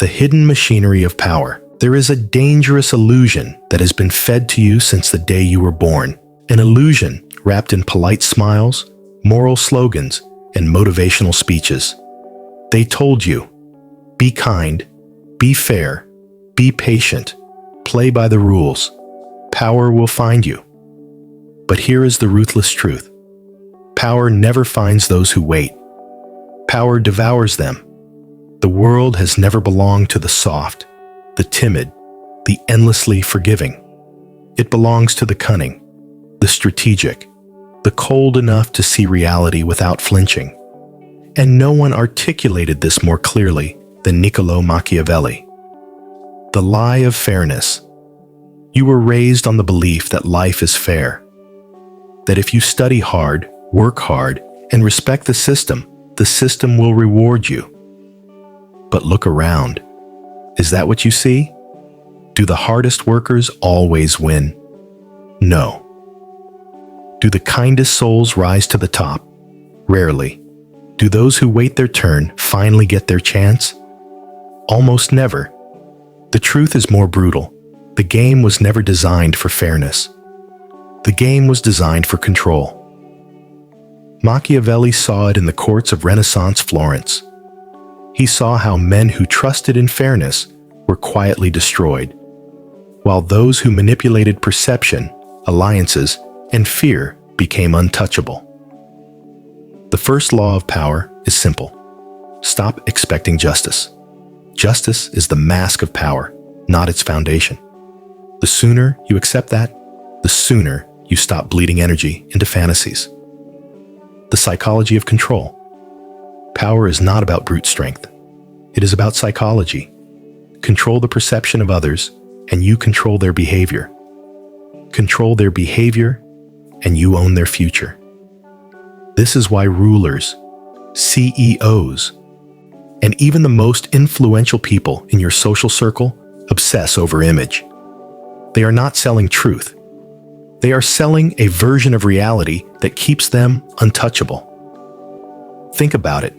The hidden machinery of power. There is a dangerous illusion that has been fed to you since the day you were born. An illusion wrapped in polite smiles, moral slogans, and motivational speeches. They told you, be kind, be fair, be patient, play by the rules. Power will find you. But here is the ruthless truth. Power never finds those who wait. Power devours them. The world has never belonged to the soft, the timid, the endlessly forgiving. It belongs to the cunning, the strategic, the cold enough to see reality without flinching. And no one articulated this more clearly than Niccolo Machiavelli. The lie of fairness. You were raised on the belief that life is fair, that if you study hard, work hard, and respect the system will reward you. But look around. Is that what you see? Do the hardest workers always win? No. Do the kindest souls rise to the top? Rarely. Do those who wait their turn finally get their chance? Almost never. The truth is more brutal. The game was never designed for fairness. The game was designed for control. Machiavelli saw it in the courts of Renaissance Florence. He saw how men who trusted in fairness were quietly destroyed, while those who manipulated perception, alliances, and fear became untouchable. The first law of power is simple. Stop expecting justice. Justice is the mask of power, not its foundation. The sooner you accept that, the sooner you stop bleeding energy into fantasies. The psychology of control. Power is not about brute strength. It is about psychology. Control the perception of others, and you control their behavior. Control their behavior, and you own their future. This is why rulers, CEOs, and even the most influential people in your social circle obsess over image. They are not selling truth. They are selling a version of reality that keeps them untouchable. Think about it.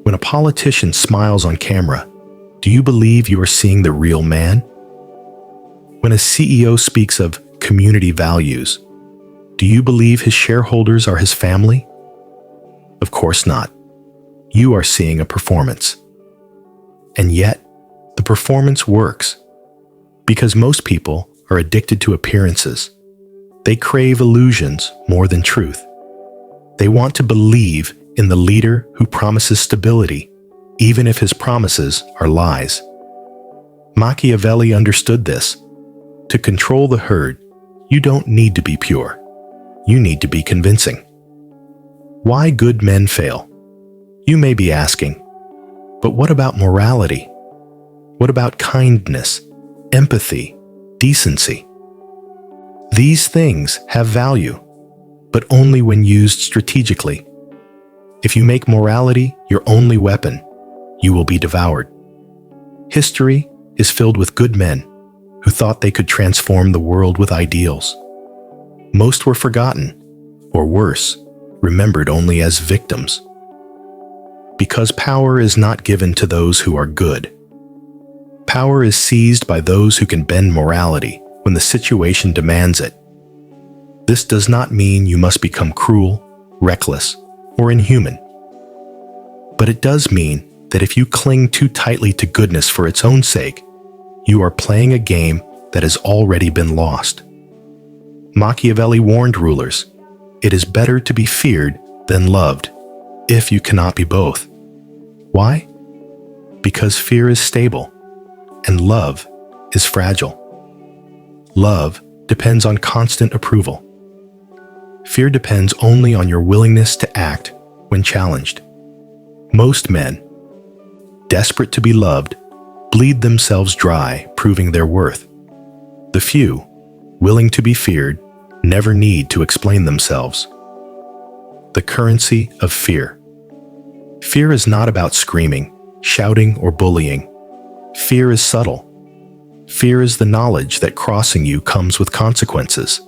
When a politician smiles on camera, do you believe you are seeing the real man? When a CEO speaks of community values, do you believe his shareholders are his family? Of course not. You are seeing a performance. And yet, the performance works because most people are addicted to appearances. They crave illusions more than truth. They want to believe in the leader who promises stability, even if his promises are lies. Machiavelli understood this. To control the herd, you don't need to be pure. You need to be convincing. Why good men fail? You may be asking, but what about morality? What about kindness, empathy, decency? These things have value, but only when used strategically. If you make morality your only weapon, you will be devoured. History is filled with good men who thought they could transform the world with ideals. Most were forgotten, or worse, remembered only as victims. Because power is not given to those who are good. Power is seized by those who can bend morality when the situation demands it. This does not mean you must become cruel, reckless, or inhuman. But it does mean that if you cling too tightly to goodness for its own sake, you are playing a game that has already been lost. Machiavelli warned rulers, it is better to be feared than loved, if you cannot be both. Why? Because fear is stable, and love is fragile. Love depends on constant approval. Fear depends only on your willingness to act when challenged. Most men, desperate to be loved, bleed themselves dry, proving their worth. The few, willing to be feared, never need to explain themselves. The currency of fear. Fear is not about screaming, shouting, or bullying. Fear is subtle. Fear is the knowledge that crossing you comes with consequences.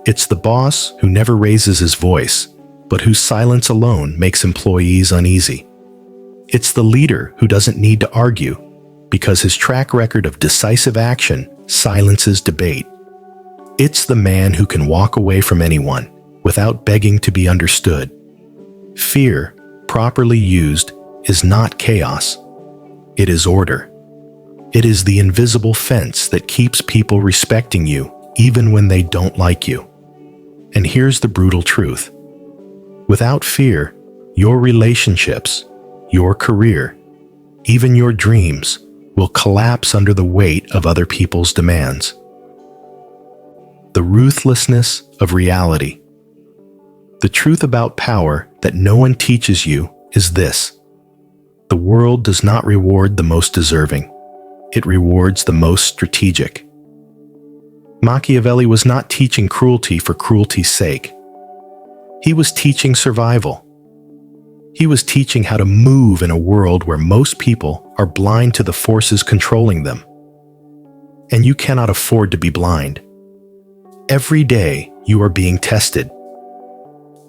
It's the boss who never raises his voice, but whose silence alone makes employees uneasy. It's the leader who doesn't need to argue, because his track record of decisive action silences debate. It's the man who can walk away from anyone without begging to be understood. Fear, properly used, is not chaos. It is order. It is the invisible fence that keeps people respecting you even when they don't like you. And here's the brutal truth. Without fear, your relationships, your career, even your dreams will collapse under the weight of other people's demands. The ruthlessness of reality. The truth about power that no one teaches you is this: the world does not reward the most deserving. It rewards the most strategic. Machiavelli was not teaching cruelty for cruelty's sake. He was teaching survival. He was teaching how to move in a world where most people are blind to the forces controlling them. And you cannot afford to be blind. Every day you are being tested.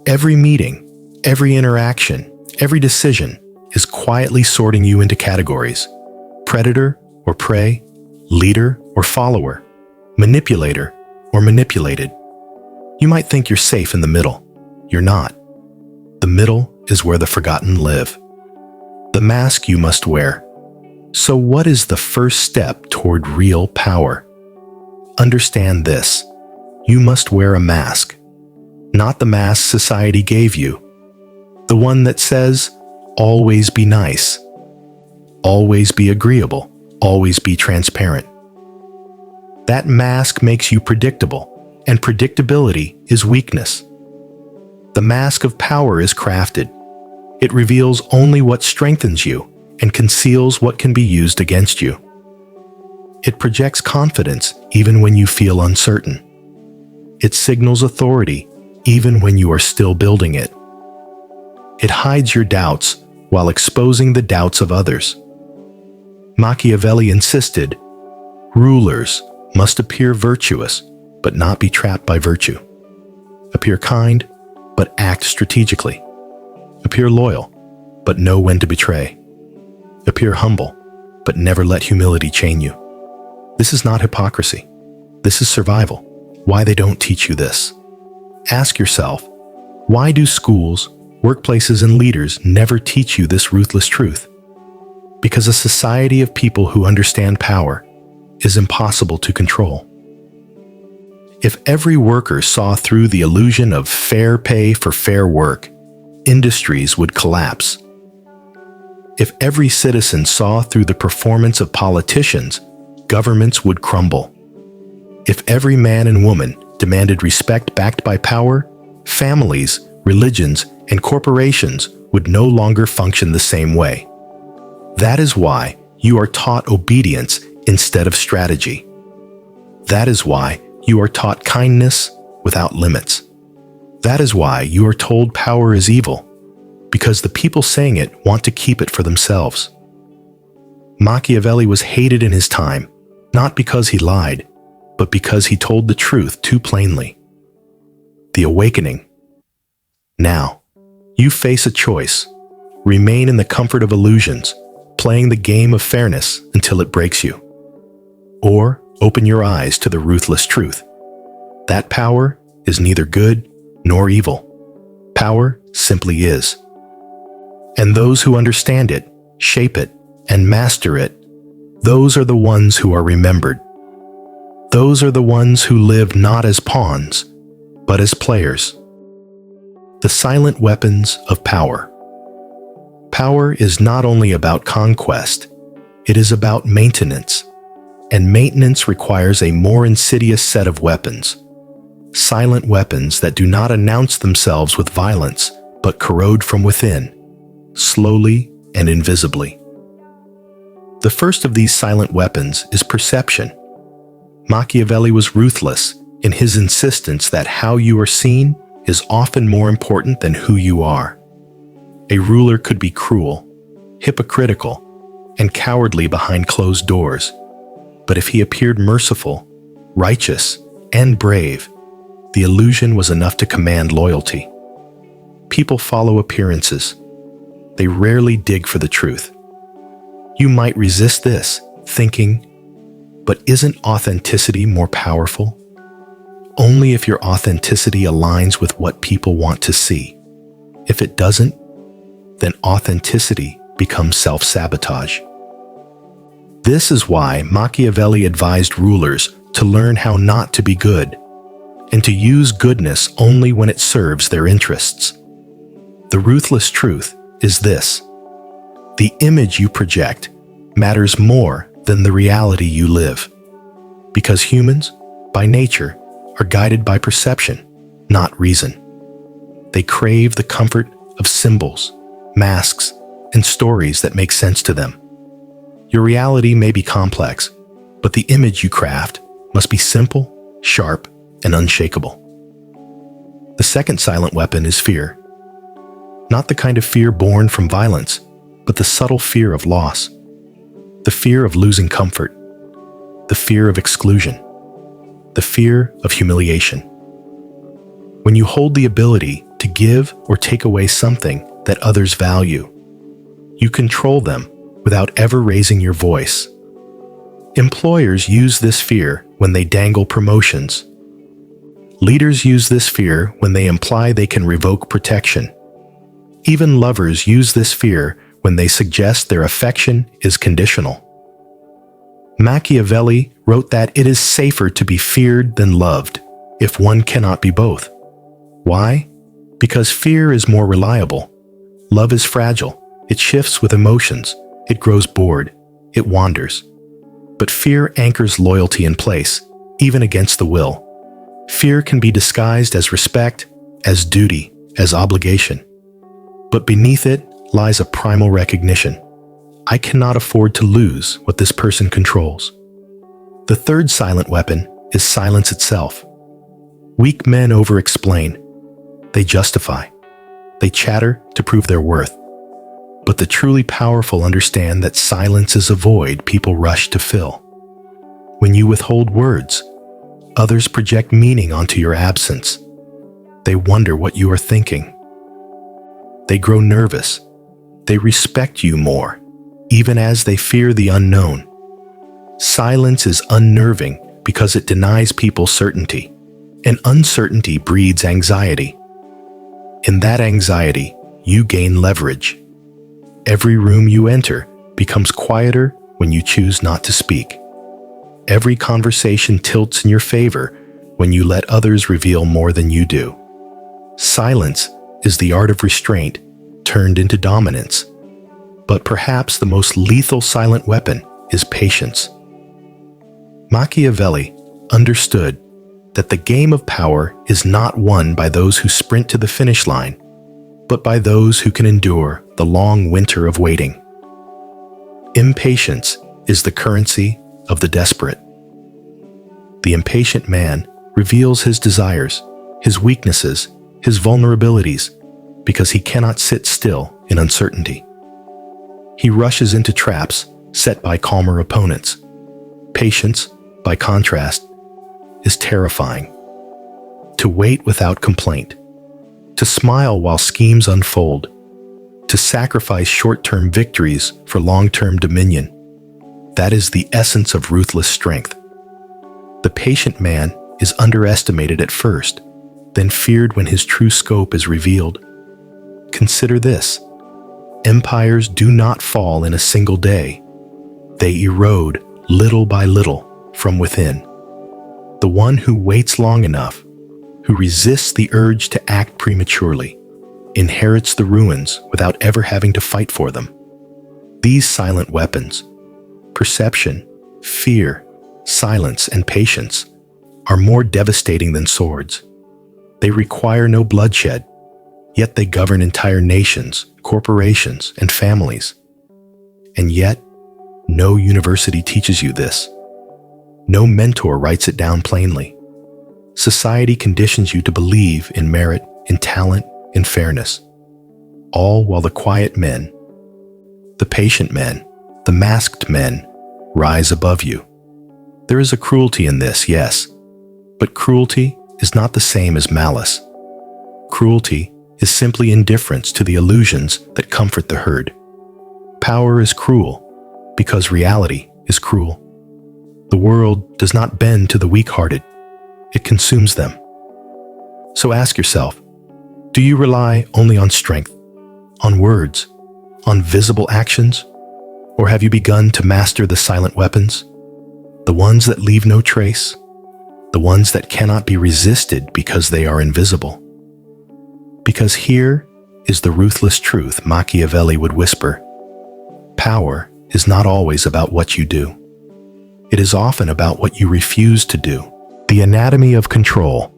Every meeting, every interaction, every decision is quietly sorting you into categories: predator or prey, leader or follower, manipulator or manipulated. You might think you're safe in the middle. You're not. The middle is where the forgotten live. The mask you must wear. So what is the first step toward real power? Understand this. You must wear a mask. Not the mask society gave you. The one that says, always be nice. Always be agreeable. Always be transparent. That mask makes you predictable, and predictability is weakness. The mask of power is crafted. It reveals only what strengthens you and conceals what can be used against you. It projects confidence even when you feel uncertain. It signals authority even when you are still building it. It hides your doubts while exposing the doubts of others. Machiavelli insisted, rulers must appear virtuous, but not be trapped by virtue. Appear kind, but act strategically. Appear loyal, but know when to betray. Appear humble, but never let humility chain you. This is not hypocrisy. This is survival. Why they don't teach you this? Ask yourself, why do schools, workplaces, and leaders never teach you this ruthless truth? Because a society of people who understand power is impossible to control. If every worker saw through the illusion of fair pay for fair work, industries would collapse. If every citizen saw through the performance of politicians, governments would crumble. If every man and woman demanded respect backed by power, families, religions, and corporations would no longer function the same way. That is why you are taught obedience instead of strategy. That is why you are taught kindness without limits. That is why you are told power is evil, because the people saying it want to keep it for themselves. Machiavelli was hated in his time, not because he lied, but because he told the truth too plainly. The awakening. Now, you face a choice. Remain in the comfort of illusions, playing the game of fairness until it breaks you. Or open your eyes to the ruthless truth. That power is neither good nor evil. Power simply is. And those who understand it, shape it, and master it, those are the ones who are remembered. Those are the ones who live not as pawns, but as players. The silent weapons of power. Power is not only about conquest, it is about maintenance. And maintenance requires a more insidious set of weapons. Silent weapons that do not announce themselves with violence, but corrode from within, slowly and invisibly. The first of these silent weapons is perception. Machiavelli was ruthless in his insistence that how you are seen is often more important than who you are. A ruler could be cruel, hypocritical, and cowardly behind closed doors. But if he appeared merciful, righteous, and brave, the illusion was enough to command loyalty. People follow appearances. They rarely dig for the truth. You might resist this thinking, but isn't authenticity more powerful? Only if your authenticity aligns with what people want to see. If it doesn't, then authenticity becomes self-sabotage. This is why Machiavelli advised rulers to learn how not to be good, and to use goodness only when it serves their interests. The ruthless truth is this: the image you project matters more than the reality you live. Because humans, by nature, are guided by perception, not reason. They crave the comfort of symbols, masks, and stories that make sense to them. Your reality may be complex, but the image you craft must be simple, sharp, and unshakable. The second silent weapon is fear. Not the kind of fear born from violence, but the subtle fear of loss. The fear of losing comfort. The fear of exclusion. The fear of humiliation. When you hold the ability to give or take away something that others value, you control them without ever raising your voice. Employers use this fear when they dangle promotions. Leaders use this fear when they imply they can revoke protection. Even lovers use this fear when they suggest their affection is conditional. Machiavelli wrote that it is safer to be feared than loved, if one cannot be both. Why? Because fear is more reliable. Love is fragile. It shifts with emotions. It grows bored. It wanders. But fear anchors loyalty in place, even against the will. Fear can be disguised as respect, as duty, as obligation. But beneath it lies a primal recognition. I cannot afford to lose what this person controls. The third silent weapon is silence itself. Weak men over-explain. They justify. They chatter to prove their worth. But the truly powerful understand that silence is a void people rush to fill. When you withhold words, others project meaning onto your absence. They wonder what you are thinking. They grow nervous. They respect you more, even as they fear the unknown. Silence is unnerving because it denies people certainty, and uncertainty breeds anxiety. In that anxiety, you gain leverage. Every room you enter becomes quieter when you choose not to speak. Every conversation tilts in your favor when you let others reveal more than you do. Silence is the art of restraint turned into dominance. But perhaps the most lethal silent weapon is patience. Machiavelli understood that the game of power is not won by those who sprint to the finish line, but by those who can endure the long winter of waiting. Impatience is the currency of the desperate. The impatient man reveals his desires, his weaknesses, his vulnerabilities, because he cannot sit still in uncertainty. He rushes into traps set by calmer opponents. Patience, by contrast, is terrifying. To wait without complaint, to smile while schemes unfold, to sacrifice short-term victories for long-term dominion. That is the essence of ruthless strength. The patient man is underestimated at first, then feared when his true scope is revealed. Consider this: empires do not fall in a single day. They erode little by little from within. The one who waits long enough, who resists the urge to act prematurely, inherits the ruins without ever having to fight for them. These silent weapons, perception, fear, silence, and patience, are more devastating than swords. They require no bloodshed, yet they govern entire nations, corporations, and families. And yet, no university teaches you this. No mentor writes it down plainly. Society conditions you to believe in merit, in talent, in fairness. All while the quiet men, the patient men, the masked men, rise above you. There is a cruelty in this, yes, but cruelty is not the same as malice. Cruelty is simply indifference to the illusions that comfort the herd. Power is cruel because reality is cruel. The world does not bend to the weak-hearted. It consumes them. So ask yourself, do you rely only on strength, on words, on visible actions? Or have you begun to master the silent weapons? The ones that leave no trace? The ones that cannot be resisted because they are invisible? Because here is the ruthless truth Machiavelli would whisper. Power is not always about what you do. It is often about what you refuse to do. The anatomy of control.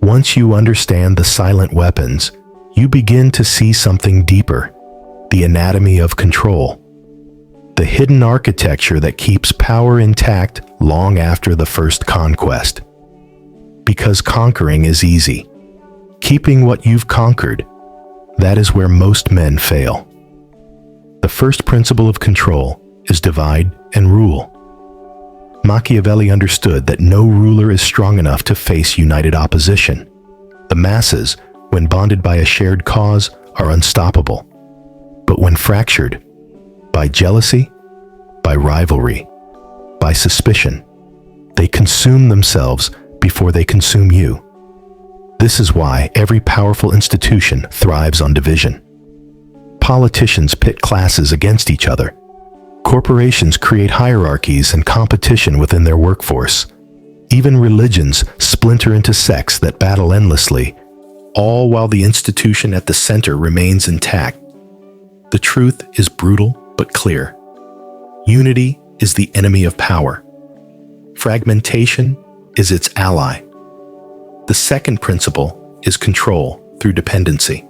Once you understand the silent weapons, you begin to see something deeper. The anatomy of control. The hidden architecture that keeps power intact long after the first conquest. Because conquering is easy. Keeping what you've conquered, that is where most men fail. The first principle of control is divide and rule. Machiavelli understood that no ruler is strong enough to face united opposition. The masses, when bonded by a shared cause, are unstoppable. But when fractured, by jealousy, by rivalry, by suspicion, they consume themselves before they consume you. This is why every powerful institution thrives on division. Politicians pit classes against each other. Corporations create hierarchies and competition within their workforce. Even religions splinter into sects that battle endlessly, all while the institution at the center remains intact. The truth is brutal but clear. Unity is the enemy of power. Fragmentation is its ally. The second principle is control through dependency.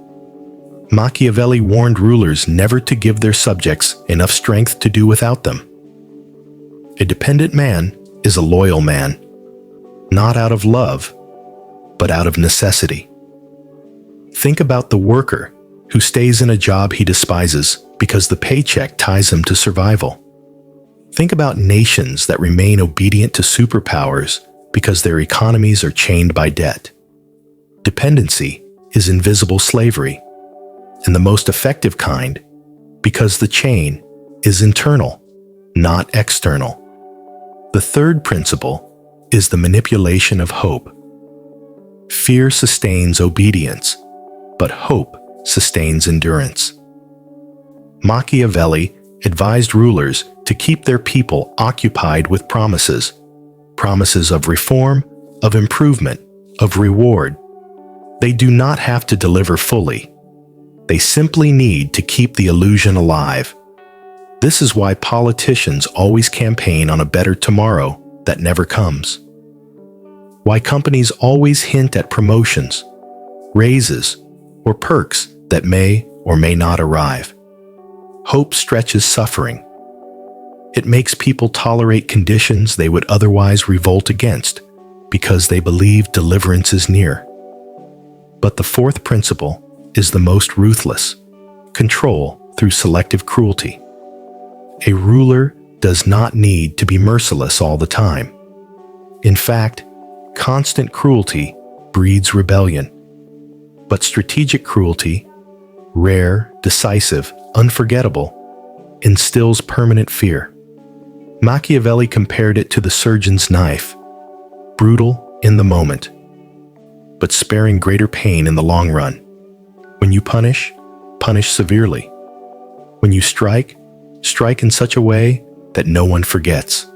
Machiavelli warned rulers never to give their subjects enough strength to do without them. A dependent man is a loyal man, not out of love, but out of necessity. Think about the worker who stays in a job he despises because the paycheck ties him to survival. Think about nations that remain obedient to superpowers because their economies are chained by debt. Dependency is invisible slavery, and the most effective kind, because the chain is internal, not external. The third principle is the manipulation of hope. Fear sustains obedience, but hope sustains endurance. Machiavelli advised rulers to keep their people occupied with promises of reform, of improvement, of reward. They do not have to deliver fully. They simply need to keep the illusion alive. This is why politicians always campaign on a better tomorrow that never comes. Why companies always hint at promotions, raises, or perks that may or may not arrive. Hope stretches suffering. It makes people tolerate conditions they would otherwise revolt against because they believe deliverance is near. But the fourth principle is the most ruthless: control through selective cruelty. A ruler does not need to be merciless all the time. In fact, constant cruelty breeds rebellion. But strategic cruelty, rare, decisive, unforgettable, instills permanent fear. Machiavelli compared it to the surgeon's knife, brutal in the moment, but sparing greater pain in the long run. When you punish, punish severely. When you strike, strike in such a way that no one forgets,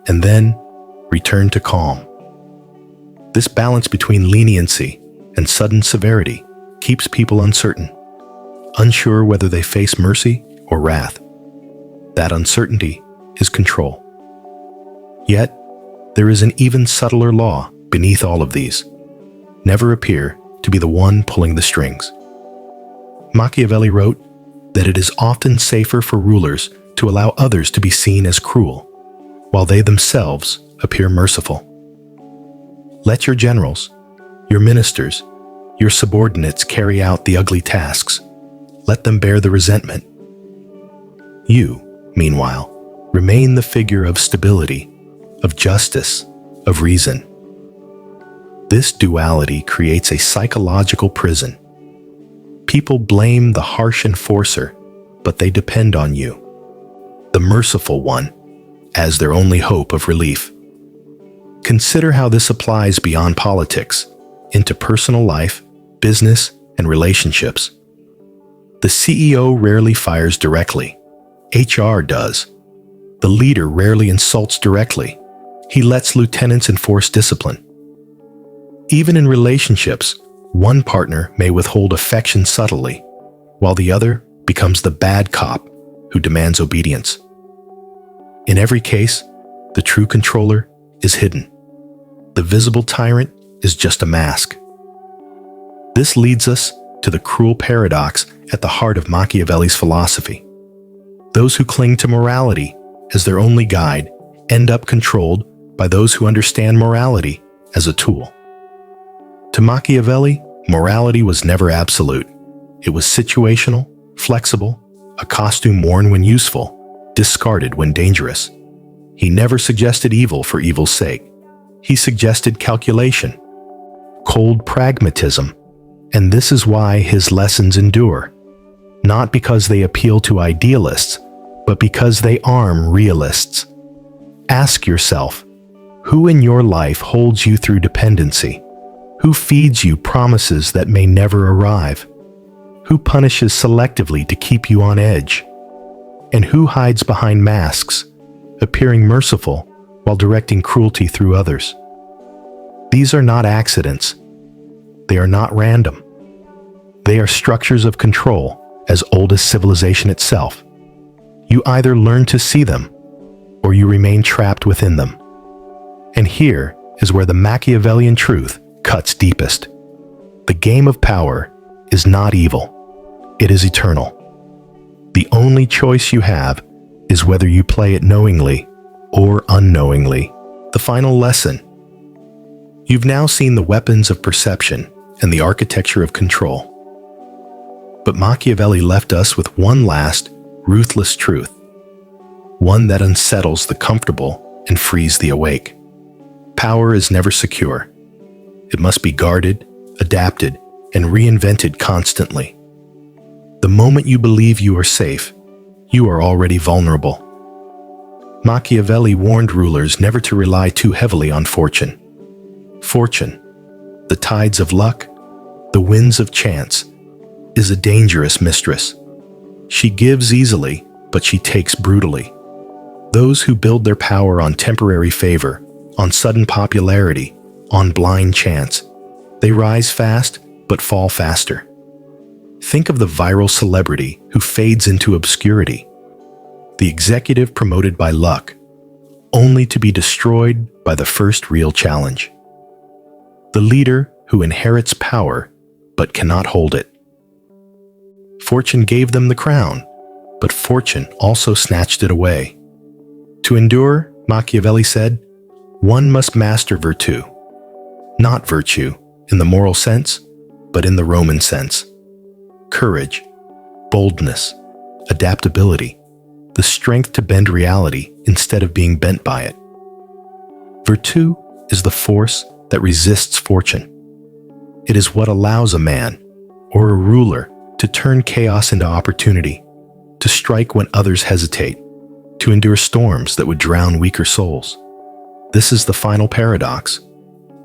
and then return to calm. This balance between leniency and sudden severity keeps people uncertain, unsure whether they face mercy or wrath. That uncertainty is control. Yet, there is an even subtler law beneath all of these. Never appear to be the one pulling the strings. Machiavelli wrote that it is often safer for rulers to allow others to be seen as cruel, while they themselves appear merciful. Let your generals, your ministers, your subordinates carry out the ugly tasks. Let them bear the resentment. You, meanwhile, remain the figure of stability, of justice, of reason. This duality creates a psychological prison. People blame the harsh enforcer, but they depend on you, the merciful one, as their only hope of relief. Consider how this applies beyond politics, into personal life, business, and relationships. The CEO rarely fires directly. HR does. The leader rarely insults directly. He lets lieutenants enforce discipline. Even in relationships, one partner may withhold affection subtly, while the other becomes the bad cop who demands obedience. In every case, the true controller is hidden. The visible tyrant is just a mask. This leads us to the cruel paradox at the heart of Machiavelli's philosophy. Those who cling to morality as their only guide end up controlled by those who understand morality as a tool. To Machiavelli, morality was never absolute. It was situational, flexible, a costume worn when useful, discarded when dangerous. He never suggested evil for evil's sake. He suggested calculation, cold pragmatism, and this is why his lessons endure. Not because they appeal to idealists, but because they arm realists. Ask yourself, who in your life holds you through dependency? Who feeds you promises that may never arrive? Who punishes selectively to keep you on edge? And who hides behind masks, appearing merciful while directing cruelty through others? These are not accidents. They are not random. They are structures of control as old as civilization itself. You either learn to see them, or you remain trapped within them. And here is where the Machiavellian truth cuts deepest. The game of power is not evil. It is eternal. The only choice you have is whether you play it knowingly or unknowingly. The final lesson. You've now seen the weapons of perception and the architecture of control. But Machiavelli left us with one last, ruthless truth. One that unsettles the comfortable and frees the awake. Power is never secure. It must be guarded, adapted, and reinvented constantly. The moment you believe you are safe, you are already vulnerable. Machiavelli warned rulers never to rely too heavily on fortune. Fortune, the tides of luck, the winds of chance, is a dangerous mistress. She gives easily, but she takes brutally. Those who build their power on temporary favor, on sudden popularity, on blind chance, they rise fast but fall faster. Think of the viral celebrity who fades into obscurity, the executive promoted by luck, only to be destroyed by the first real challenge. The leader who inherits power but cannot hold it. Fortune gave them the crown, but fortune also snatched it away. To endure, Machiavelli said, one must master virtue. Not virtue in the moral sense, but in the Roman sense. Courage, boldness, adaptability, the strength to bend reality instead of being bent by it. Virtue is the force that resists fortune. It is what allows a man or a ruler to turn chaos into opportunity, to strike when others hesitate, to endure storms that would drown weaker souls. This is the final paradox.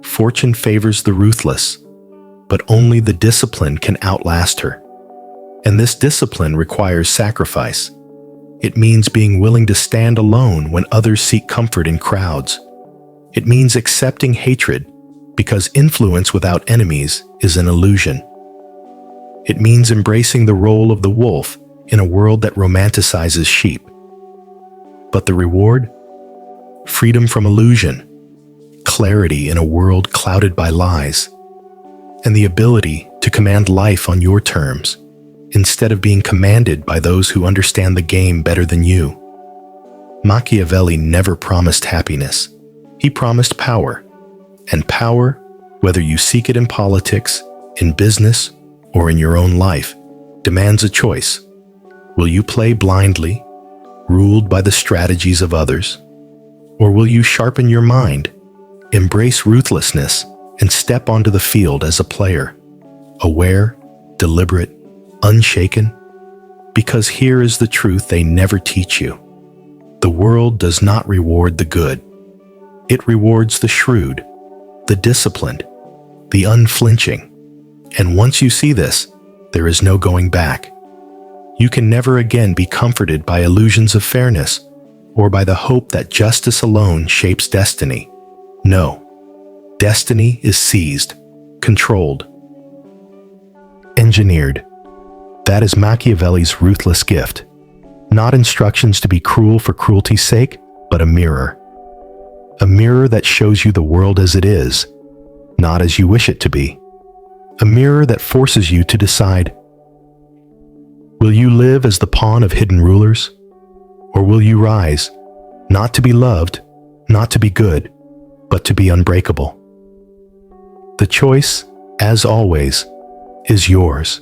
Fortune favors the ruthless, but only the disciplined can outlast her. And this discipline requires sacrifice. It means being willing to stand alone when others seek comfort in crowds. It means accepting hatred because influence without enemies is an illusion. It means embracing the role of the wolf in a world that romanticizes sheep. But the reward? Freedom from illusion, clarity in a world clouded by lies, and the ability to command life on your terms, instead of being commanded by those who understand the game better than you. Machiavelli never promised happiness. He promised power. And power, whether you seek it in politics, in business, or in your own life, demands a choice. Will you play blindly, ruled by the strategies of others? Or will you sharpen your mind, embrace ruthlessness, and step onto the field as a player, aware, deliberate, unshaken? Because here is the truth they never teach you. The world does not reward the good. It rewards the shrewd, the disciplined, the unflinching. And once you see this, there is no going back. You can never again be comforted by illusions of fairness or by the hope that justice alone shapes destiny. No, destiny is seized, controlled, engineered. That is Machiavelli's ruthless gift. Not instructions to be cruel for cruelty's sake, but a mirror. A mirror that shows you the world as it is, not as you wish it to be. A mirror that forces you to decide, will you live as the pawn of hidden rulers? Or will you rise, not to be loved, not to be good, but to be unbreakable? The choice, as always, is yours.